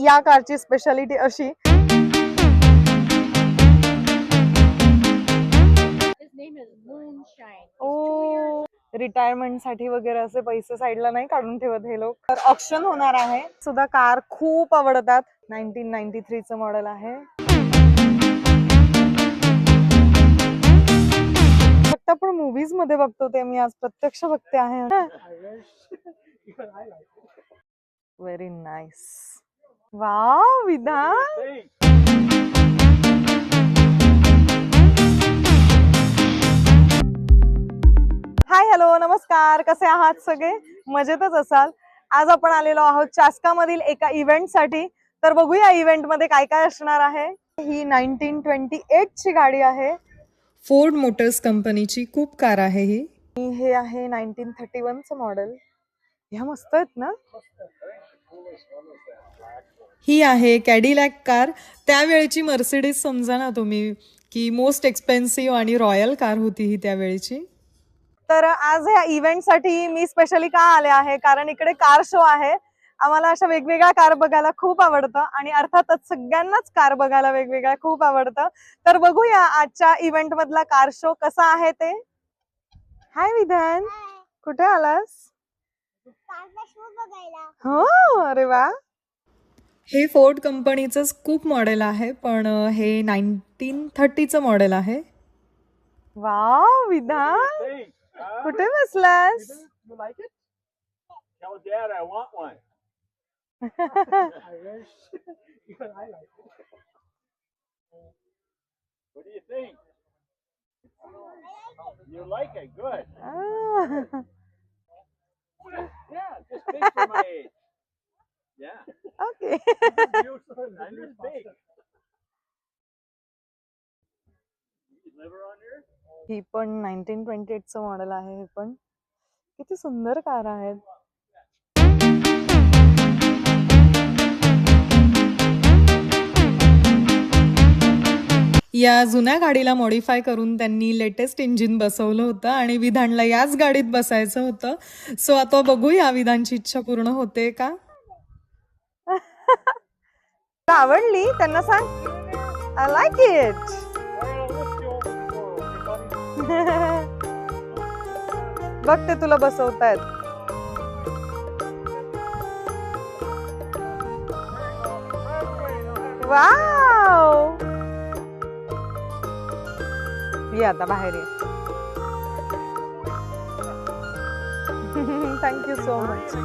या कारची स्पेशालिटी अशी रिटायरमेंट साठी वगैरे असे पैसे साईडला नाही काढून ठेवत हे लोक. तर ऑप्शन होणार आहे सुद्धा. कार खूप आवडतात. 1993 चं मॉडेल आहे. फक्त आपण मूवीज मध्ये बघतो ते मी आज प्रत्यक्ष बघते आहे. Very nice. वाव विधान. हाय हॅलो नमस्कार. कसे आहात सगळे? मजेतच असाल. आज आपण आलेलो आहोत चास्का मधील एका इव्हेंट साठी. तर बघूया इव्हेंट मध्ये काय काय असणार आहे. ही 1928 ची गाडी आहे. फोर्ड मोटर्स कंपनीची खूप कार आहे ही. हे आहे 1931 चं मॉडेल. ह्या मस्त आहेत ना. ही आहे कॅडिलॅक कार. त्यावेळेची मर्सिडीज समजा ना तुम्ही की मोस्ट एक्सपेन्सिव्ह आणि रॉयल कार होती ही त्यावेळेची. तर आज ह्या इव्हेंट साठी मी स्पेशली का आले आहे कारण इकडे कार शो आहे. आम्हाला अशा वेगवेगळ्या कार बघायला खूप आवडतं आणि अर्थातच सगळ्यांनाच कार बघायला वेगवेगळ्या खूप आवडतं. तर बघूया आजच्या इव्हेंट मधला कार शो कसा आहे ते. हाय विधान, कुठे आलास? हो अरे वा. हे फोर्ड कंपनीचं खूप मॉडेल आहे पण हे 1930 चं मॉडेल आहे. वाव विधान, कुठे बसलास? What do you think? You like it? Good. Yeah, just big for my age. Yeah. Okay. I'm just big. You live around here? ही पण 1928 चं मॉडेल आहे. हे पण किती सुंदर कार आहेत. या जुन्या गाडीला मॉडिफाय करून त्यांनी लेटेस्ट इंजिन बसवलं होतं आणि विधानला याच गाडीत बसायचं होतं. सो आता बघूया विधानची इच्छा पूर्ण होते का. आवडली त्यांना सांग. I like it. बघ ते तुला बसवतायत. वाव. ये आता बाहेर ये. Thank you so much.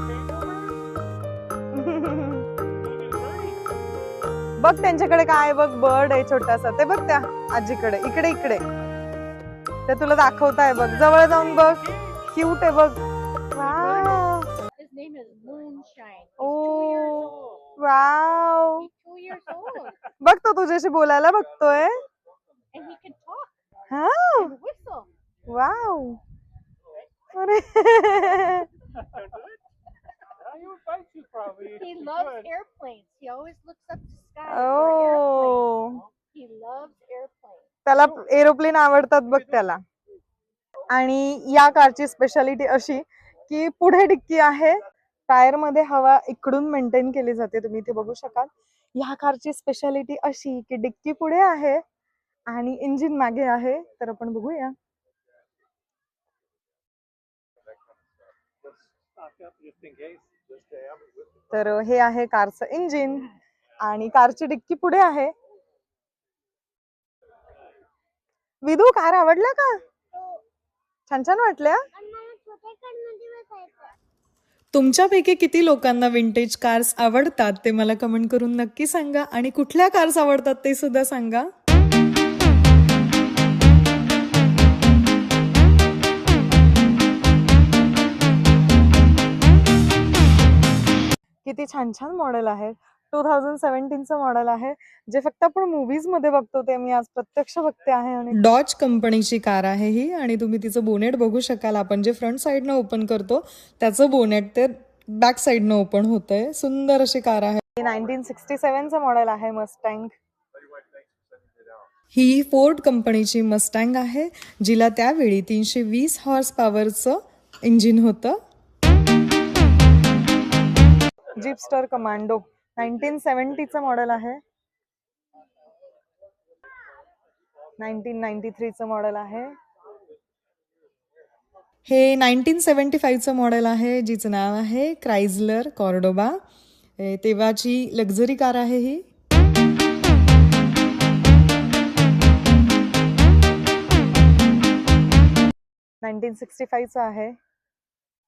बघ त्यांच्याकडे काय बघ बर्ड आहे छोटासा. ते बघ त्या आजीकडे. इकडे इकडे ते तुला दाखवताय बघ. जवळ जाऊन बघ. क्यूट आहे बघ. वाव. ओ वाव. बघ तो तुझ्याशी बोलायला बघतोय. हा वाव. अरे He loves airplanes. He always looks up to sky for oh. airplanes. He loves airplanes. त्याला एरोप्लेन आवडतात बघ त्याला. आणि या कारची स्पेशालिटी अशी की पुढे डिक्की आहे. टायर मध्ये हवा इकडून मेंटेन केली जाते. तुम्ही इथे बघू शकाल. या कारची स्पेशालिटी अशी की डिक्की पुढे आहे आणि इंजिन मागे आहे. तर आपण बघूया. तर हे आहे कारचं इंजिन आणि कारची डिक्की पुढे आहे. विदू कार आवडला का? छान छान वाटल्या. तुमच्यापैकी किती लोकांना विंटेज कार्स आवडतात ते मला कमेंट करून नक्की सांगा आणि कुठल्या कार्स आवडतात ते सुद्धा सांगा. किती छान छान मॉडेल आहे. 2017 चं मॉडेल आहे जे फक्त आपण मूवीज मध्ये बघतो ते मी आज प्रत्यक्ष बघते आहे. आणि डॉज कंपनीची कार आहे ही आणि तुम्ही तिचं बोनेट बघू शकाल. आपण जे फ्रंट साइडनं ओपन करतो त्याचं बोनेट ते बॅक साइडनं ओपन होतंय. सुंदर अशी कार आहे. 1967 चं मॉडेल आहे मस्टँग. ही फोर्ड कंपनीची मस्टँग आहे जिला त्यावेळी 320 हॉर्स पॉवरचं इंजिन होतं. जीपस्टर कमांडो 1970चं मॉडेल आहे. 1993चं मॉडेल आहे. हे 1975चं मॉडेल आहे, जिचं नाव आहे क्रायझलर कॉर्डोबा. तेव्हाची लक्झरी कार आहे ही. चं आहे.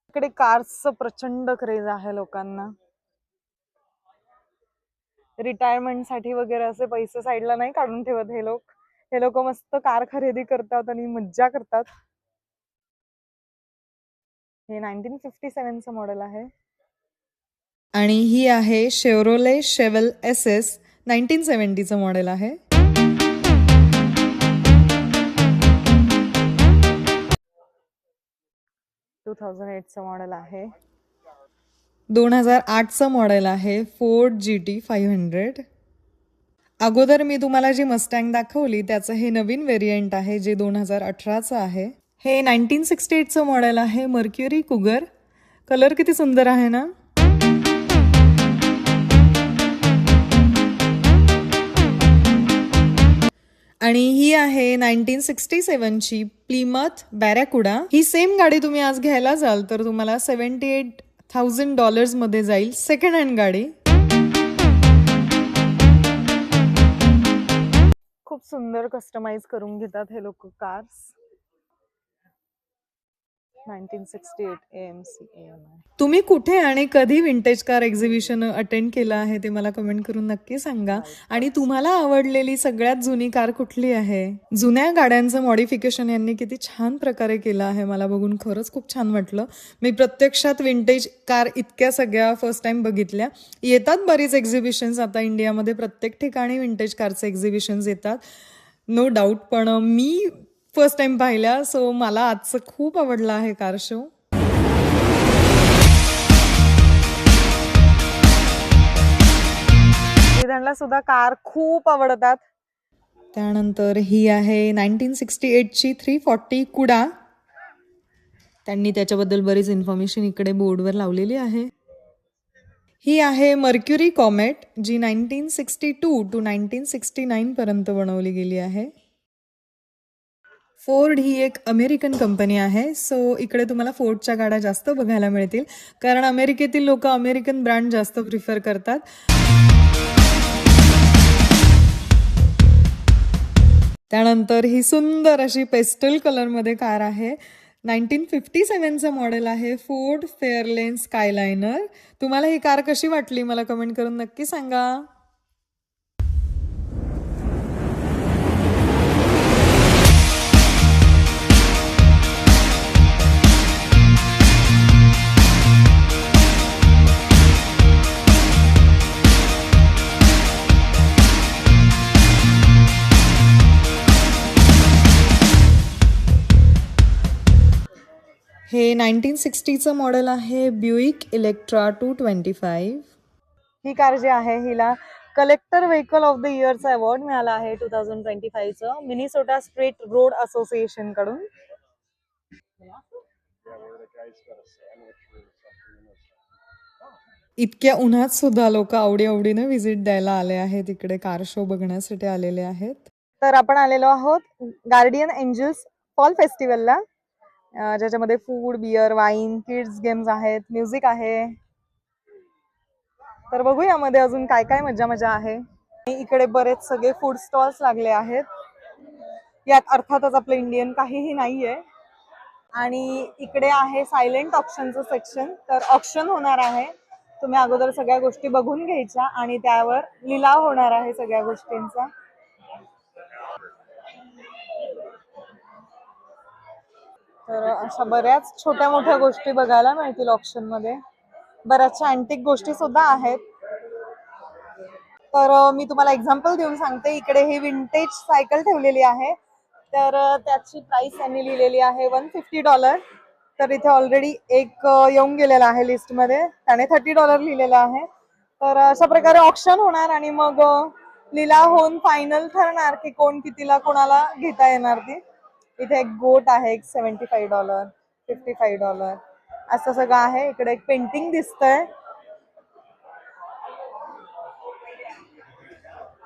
इकडे कार्सचं प्रचंड क्रेज आहे लोकांना. रिटायरमेंट साठी वगैरे असे पैसे साईडला नाही काढून ठेवत हे लोक. हे लोक मस्त कार खरेदी करतात आणि मज्जा करतात. हे 1957चं मॉडेल आहे. आणि ही आहे शेव्हरोले शेव्हल SS. 1970चं मॉडेल आहे. 2008चं मॉडेल आहे. 2008चं मॉडेल आहे फोर्ड GT 500. अगोदर मी तुम्हाला जी मस्टँग दाखवली त्याचं हे नवीन व्हेरियंट आहे, जे 2018चं आहे. हे 1968चं मॉडेल आहे मर्क्युरी कुगर. कलर किती सुंदर आहे ना. आणि ही आहे 1967ची प्लिमथ बॅरॅकुडा. ही सेम गाडी तुम्ही आज घ्यायला जाल तर तुम्हाला $78,000 मध्ये जाईल. सेकंड हँड गाडी. खूप सुंदर कस्टमाइज करून घेतात हे लोक कार्स. 1968 AMC AMI. तुम्ही कुठे आणि कधी विंटेज कार एक्झिबिशन अटेंड केलं आहे ते मला कमेंट करून नक्की सांगा. आणि तुम्हाला आवडलेली सगळ्यात जुनी कार कुठली आहे. जुन्या गाड्यांचं मॉडिफिकेशन यांनी किती छान प्रकारे केलं आहे. मला बघून खरंच खूप छान वाटलं. मी प्रत्यक्षात विंटेज कार इतक्या सगळ्या फर्स्ट टाइम बघितल्या. येतात बरीच एक्झिबिशन्स आता इंडियामध्ये. प्रत्येक ठिकाणी विंटेज कारचे एक्झिबिशन्स येतात, नो डाऊट. पण मी फर्स्ट टाइम पाहिल्या, सो मला आजचं खूप आवडलं आहे कार शो. त्यांना सुद्धा कार खूप आवडतात. त्यानंतर ही आहे 1968ची 340 कुडा. त्यांनी त्याच्याबद्दल बरीच इन्फॉर्मेशन इकडे बोर्डवर लावलेली आहे. ही आहे मर्क्युरी कॉमेट, जी 1962 to 1969 पर्यंत बनवली गेली आहे. फोर्ड ही एक अमेरिकन कंपनी आहे, सो इकडे तुम्हाला फोर्डच्या गाड्या जास्त बघायला मिळतील, कारण अमेरिकेतील लोक अमेरिकन ब्रँड जास्त प्रिफर करतात. त्यानंतर ही सुंदर अशी पेस्टल कलरमध्ये कार आहे. 1957चं मॉडेल आहे फोर्ड फेअरलेन स्कायलायनर. तुम्हाला ही कार कशी वाटली मला कमेंट करून नक्की सांगा. हे 1960चं मॉडेल आहे ब्युईक इलेक्ट्रा 225. ही कार जी आहे हिला कलेक्टर व्हेकल ऑफ द इयरचा अवॉर्ड मिळाला आहे 2025चं मिनिसोटा स्ट्रीट रोड असोसिएशन कडून. इतक्या उन्हात सुद्धा लोक आवडीने व्हिजिट द्यायला आले आहेत, इकडे कार शो बघण्यासाठी आलेले आहेत. तर आपण आलेलो आहोत गार्डियन एंजल्स फॉल फेस्टिवलला, ज्याच्यामध्ये food, beer, wine, kids games आहेत, म्युझिक आहे. तर बघू यामध्ये अजून काय काय मजा आहे. इकडे बरेच सगळे फूड स्टॉल्स लागले आहेत. यात अर्थातच आपलं इंडियन काहीही नाहीये. आणि इकडे आहे सायलेंट ऑप्शनचं सेक्शन. तर ऑप्शन होणार आहे, तुम्ही अगोदर सगळ्या गोष्टी बघून घ्यायच्या आणि त्यावर लिलाव होणार आहे सगळ्या गोष्टींचा. तर अशा बऱ्याच छोट्या मोठ्या गोष्टी बघायला मिळतील ऑप्शन मध्ये. बऱ्याचशा अँटिक गोष्टी सुद्धा आहेत. तर मी तुम्हाला एक्झाम्पल देऊन सांगते. इकडे ही विंटेज सायकल ठेवलेली आहे, तर त्याची प्राइस त्यांनी लिहिलेली आहे $150. तर इथे ऑलरेडी एक येऊन गेलेला आहे लिस्ट मध्ये, त्याने $30 लिहिलेलं आहे. तर अशा प्रकारे ऑप्शन होणार आणि मग लिलाव होऊन फायनल ठरणार की कोण कितीला कोणाला घेता येणार ती. इथे एक गोट आहे, एक $75, $55 असं सगळं आहे. इकडे एक पेंटिंग दिसतंय.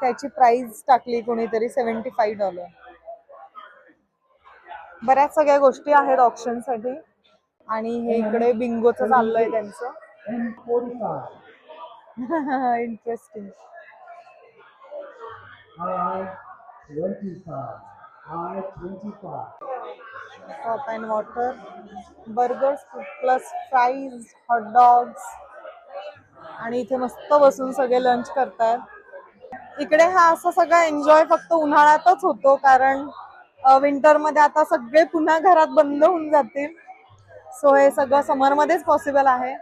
त्याची प्राइस टाकली कोणीतरी $75. बऱ्याच सगळ्या गोष्टी आहेत ऑप्शन साठी आणि हे इकडे बिंगोचं चाललंय त्यांचं. Interesting. Top and water, burgers plus fries, hot dogs आणि इथे मस्त बसून सगळे लंच करतात. इकडे हा असं सगळं एन्जॉय फक्त उन्हाळ्यातच होतो कारण विंटर मध्ये आता सगळे पुन्हा घरात बंद होऊन जातील. सो हे सगळं समर मध्येच पॉसिबल आहे.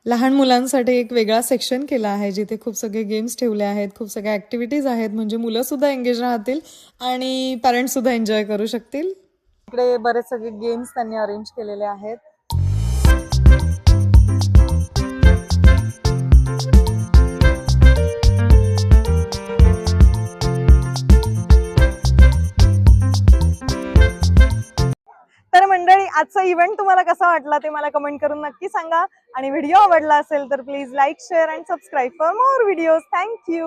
लहान मुलांसाठी एक वेगळा सेक्शन केला आहे जिथे खूप सगळे गेम्स ठेवले आहेत, खूप सगळ्या ऍक्टिव्हिटीज आहेत, म्हणजे मुलं सुद्धा एंगेज राहतील आणि पॅरेंट्स सुद्धा एन्जॉय करू शकतील. इकडे बरेच सगळे गेम्स त्यांनी अरेंज केलेले आहेत. तर मंडळी, आजचा इव्हेंट तुम्हाला कसा वाटला ते मला कमेंट करून नक्की सांगा आणि व्हिडिओ आवडला असेल तर please like, share and subscribe for more videos. Thank you.